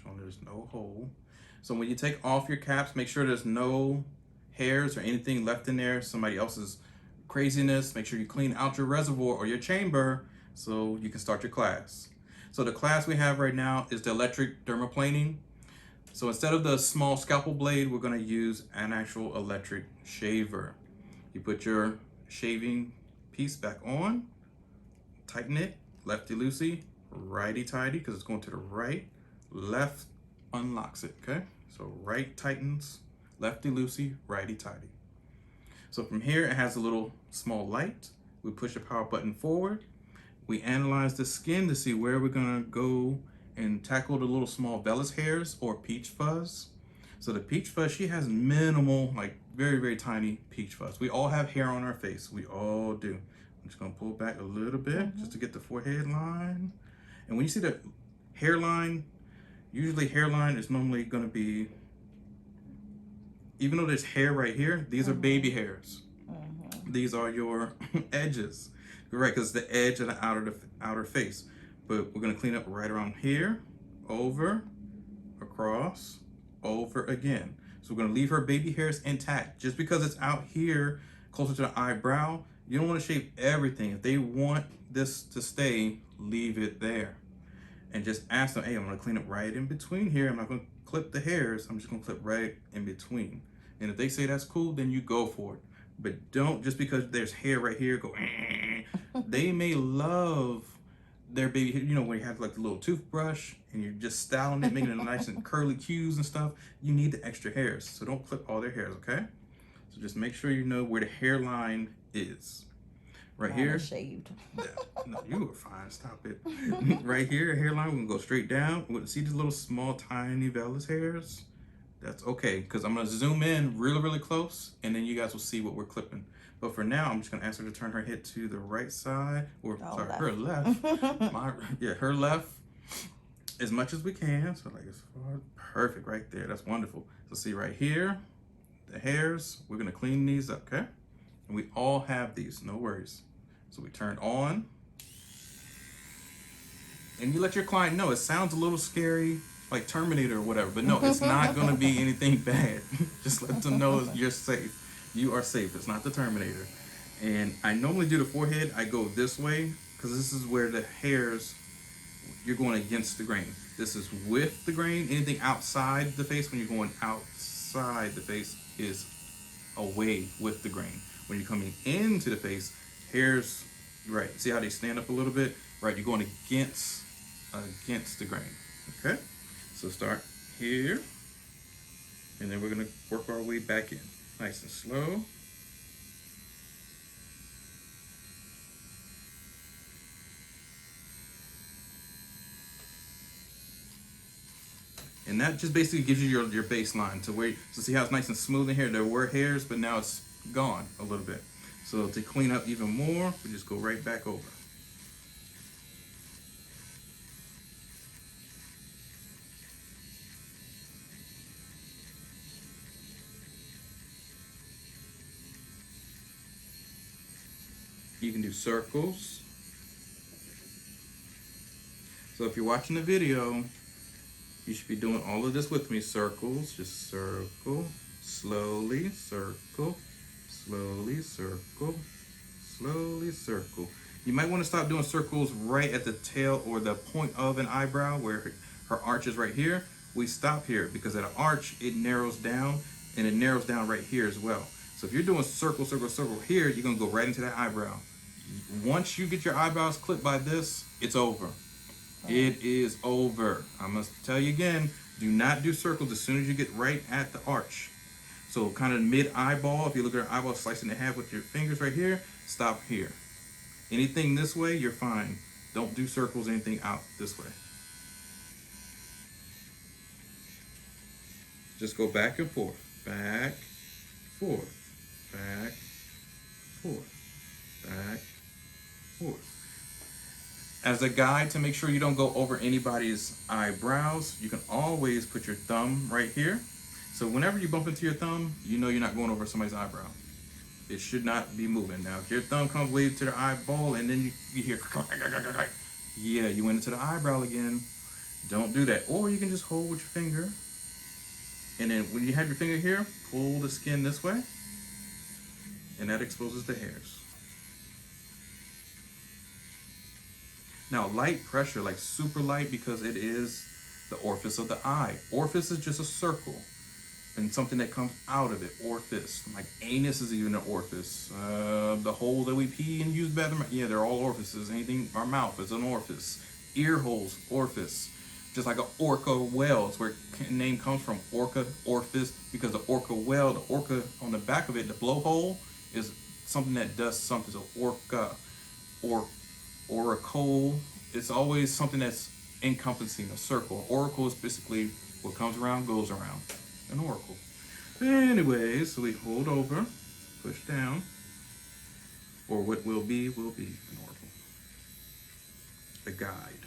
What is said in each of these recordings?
sure there's no hole. So when you take off your caps, make sure there's no hairs or anything left in there, somebody else's craziness. Make sure you clean out your reservoir or your chamber so you can start your class. So the class we have right now is the electric dermaplaning. So instead of the small scalpel blade, we're going to use an actual electric shaver. You put your shaving piece back on, tighten it, lefty-loosey, righty-tighty, because it's going to the right, left unlocks it, okay? So right tightens, lefty-loosey, righty-tighty. So from here, it has a little small light. We push the power button forward. We analyze the skin to see where we're gonna go and tackle the little small vellus hairs or peach fuzz. So the peach fuzz, she has minimal, like very, very tiny peach fuzz. We all have hair on our face, we all do. I'm just gonna pull back a little bit just to get the forehead line. And when you see the hairline, usually hairline is normally gonna be, even though there's hair right here, these are baby hairs. These are your edges, right? Because the edge of the outer face. But we're gonna clean up right around here, over, across, over again. So we're gonna leave her baby hairs intact. Just because it's out here, closer to the eyebrow, you don't wanna shave everything. If they want this to stay, leave it there. And just ask them, hey, I'm gonna clean up right in between here. I'm not gonna clip the hairs, I'm just gonna clip right in between. And if they say that's cool, then you go for it. But don't, just because there's hair right here, go, They may love their baby hair, you know, when you have like the little toothbrush and you're just styling it, making it nice and curly cues and stuff, you need the extra hairs. So don't clip all their hairs, okay? So just make sure you know where the hairline is. Right here. Shaved. No, you were fine. Stop it. Right here, hairline. We're gonna go straight down. See these little small, tiny vellus hairs? That's okay, because I'm gonna zoom in really, really close, and then you guys will see what we're clipping. But for now, I'm just gonna ask her to turn her head to the right side, or sorry, left. her left. Her left, as much as we can. So like as far, perfect, right there. That's wonderful. So see right here, the hairs. We're gonna clean these up, okay? And we all have these, no worries. So we turn on. And you let your client know, it sounds a little scary, like Terminator or whatever, but no, it's not gonna be anything bad. Just let them know you're safe. You are safe, it's not the Terminator. And I normally do the forehead, I go this way, because this is where the hairs, you're going against the grain. This is with the grain. Anything outside the face, when you're going outside the face, is away with the grain. When you're coming into the face, hairs, right, see how they stand up a little bit? Right, you're going against the grain, okay? So start here, and then we're gonna work our way back in, nice and slow. And that just basically gives you your baseline to where, so see how it's nice and smooth in here? There were hairs, but now it's gone a little bit. So to clean up even more, we just go right back over. You can do circles. So if you're watching the video, you should be doing all of this with me. Circles, just circle, slowly, circle, slowly, circle, slowly, circle. You might want to stop doing circles right at the tail or the point of an eyebrow where her arch is right here. We stop here because at an arch, it narrows down, and it narrows down right here as well. So if you're doing circle, circle, circle here, you're gonna go right into that eyebrow. Once you get your eyebrows clipped by this, it's over. It is over. I must tell you again, do not do circles as soon as you get right at the arch. So kind of mid-eyeball, if you look at her eyeball, slicing it in half with your fingers right here, stop here. Anything this way, you're fine. Don't do circles, anything out this way. Just go back and forth, back, forth, back, forth, back, forth. As a guide to make sure you don't go over anybody's eyebrows, you can always put your thumb right here. So whenever you bump into your thumb, you know you're not going over somebody's eyebrow. It should not be moving. Now, if your thumb comes way to the eyeball and then you hear, yeah, you went into the eyebrow again, Don't do that. Or you can just hold with your finger. And then when you have your finger here, pull the skin this way. And that exposes the hairs. Now, light pressure, like super light, because it is the orifice of the eye. Orifice is just a circle and something that comes out of it. Orifice. Like anus is even an orifice. The hole that we pee and use bathroom, yeah, they're all orifices. Anything, our mouth is an orifice. Ear holes, orifice. Just like an orca whale, it's where the name comes from. Orca, orifice, because the orca whale, the orca on the back of it, the blowhole, is something that does something. So orca, or oracle, it's always something that's encompassing a circle. Oracle is basically what comes around goes around. An oracle. Anyways, so we hold over, push down, or what will be an oracle. A guide.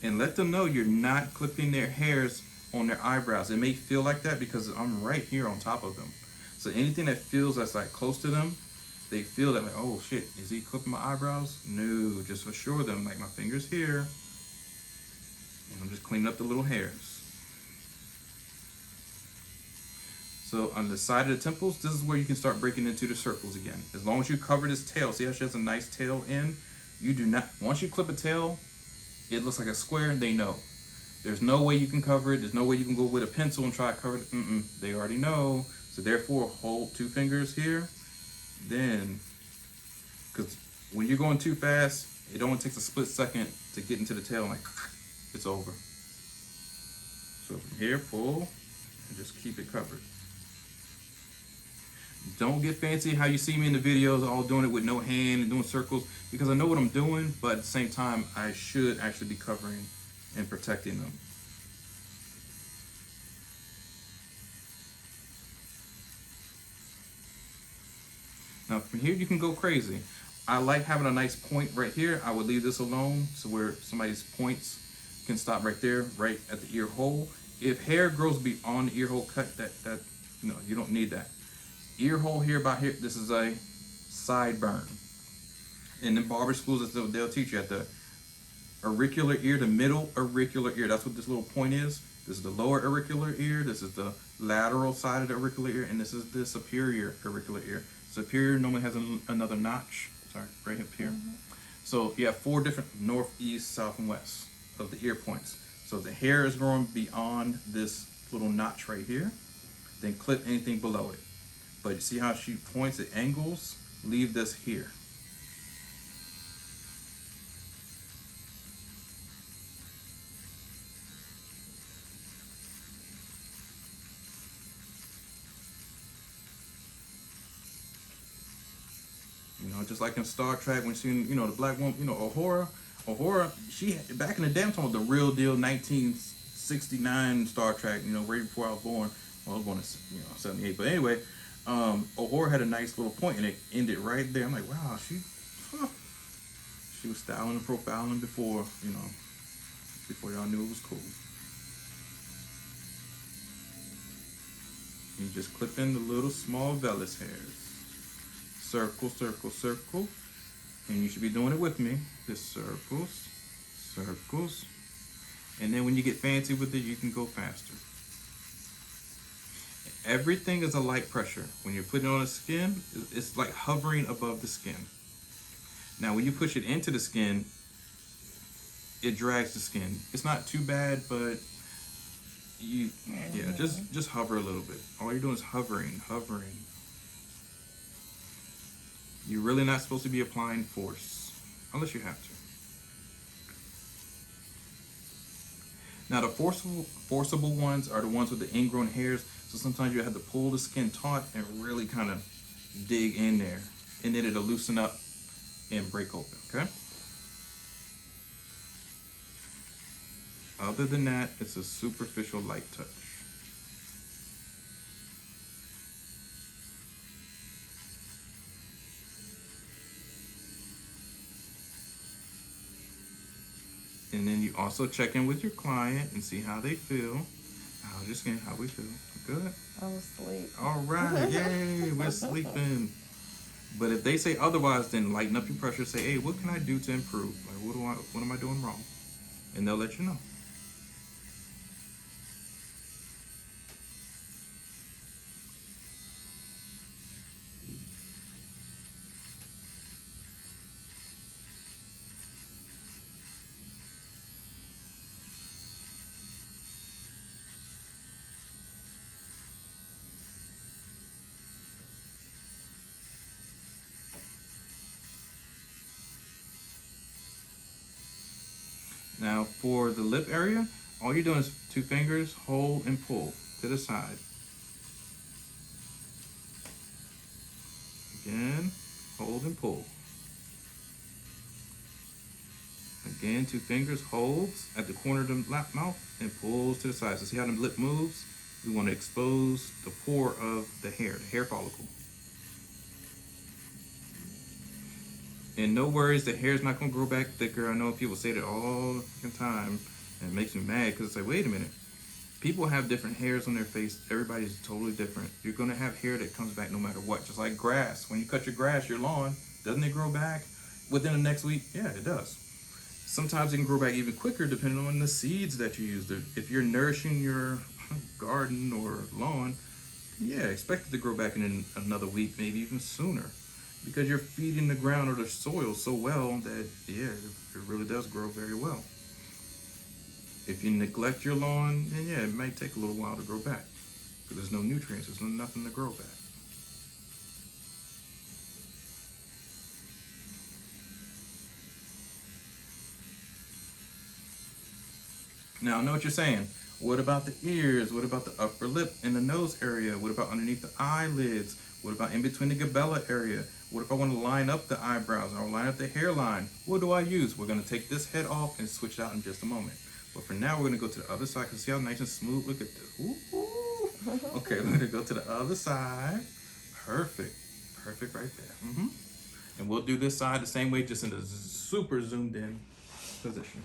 And let them know you're not clipping their hairs on their eyebrows. It may feel like that because I'm right here on top of them. So anything that feels that's like close to them, they feel that like, oh shit, is he clipping my eyebrows? No, just assure them, like my finger's here. And I'm just cleaning up the little hairs. So on the side of the temples, this is where you can start breaking into the circles again. As long as you cover this tail, see how she has a nice tail in? You do not, once you clip a tail, it looks like a square, they know. There's no way you can cover it. There's no way you can go with a pencil and try to cover it. They already know. So therefore, hold 2 fingers here. Then, because when you're going too fast, it only takes a split second to get into the tail, like it's over. So from here, pull, and just keep it covered. Don't get fancy how you see me in the videos, all doing it with no hand and doing circles, because I know what I'm doing, but at the same time, I should actually be covering and protecting them. Now from here, you can go crazy. I like having a nice point right here. I would leave this alone, so where somebody's points can stop right there, right at the ear hole. If hair grows beyond the ear hole cut, that no, you don't need that. Ear hole here, about here, this is a sideburn. In the barber schools, they'll teach you at the auricular ear, the middle auricular ear. That's what this little point is. This is the lower auricular ear. This is the lateral side of the auricular ear, and this is the superior auricular ear. Superior normally has another notch. Sorry, right up here. So you have 4 different north, east, south, and west of the ear points. So the hair is growing beyond this little notch right here. Then clip anything below it. But you see how she points at angles? Leave this here. You know, just like in Star Trek, when she, you know, the black woman, you know, Uhura, she, back in the day, I'm talking about the real deal 1969 Star Trek, you know, right before I was born. Well, I was born in, 78, but anyway, Uhura had a nice little point, and it ended right there. I'm like, wow, she was styling and profiling before, before y'all knew it was cool. You just clip in the little small vellus hairs. Circle, circle, circle. And you should be doing it with me. Just circles, circles. And then when you get fancy with it, you can go faster. Everything is a light pressure. When you're putting it on the skin, it's like hovering above the skin. Now, when you push it into the skin, it drags the skin. It's not too bad, but just hover a little bit. All you're doing is hovering. You're really not supposed to be applying force, unless you have to. Now, the forcible ones are the ones with the ingrown hairs, so sometimes you have to pull the skin taut and really kind of dig in there, and then it'll loosen up and break open, okay? Other than that, it's a superficial light touch. And then you also check in with your client and see how they feel, How's your skin? How we feel? Good? I was asleep. All right. Yay. We're sleeping. But if they say otherwise, then lighten up your pressure. Say, hey, what can I do to improve? Like, what am I doing wrong? And they'll let you know. Now for the lip area, all you're doing is 2 fingers, hold and pull to the side. Again, hold and pull. Again, 2 fingers, holds at the corner of the mouth and pulls to the side. So see how the lip moves? We want to expose the pore of the hair follicle. And no worries, the hair's not going to grow back thicker. I know people say that all the time, and it makes me mad because it's like, wait a minute. People have different hairs on their face. Everybody's totally different. You're going to have hair that comes back no matter what. Just like grass. When you cut your grass, your lawn, doesn't it grow back within the next week? Yeah, it does. Sometimes it can grow back even quicker depending on the seeds that you use. If you're nourishing your garden or lawn, yeah, expect it to grow back in another week, maybe even sooner. Because you're feeding the ground or the soil so well that, yeah, it really does grow very well. If you neglect your lawn, then yeah, it might take a little while to grow back. Because there's no nutrients, there's nothing to grow back. Now, I know what you're saying. What about the ears? What about the upper lip and the nose area? What about underneath the eyelids? What about in between the glabella area? What if I want to line up the eyebrows or line up the hairline? What do I use? We're going to take this head off and switch it out in just a moment. But for now, we're going to go to the other side. Because see how nice and smooth? Look at this. Ooh, ooh. Okay, we're going to go to the other side. Perfect. Perfect right there. And we'll do this side the same way, just in a super zoomed in position.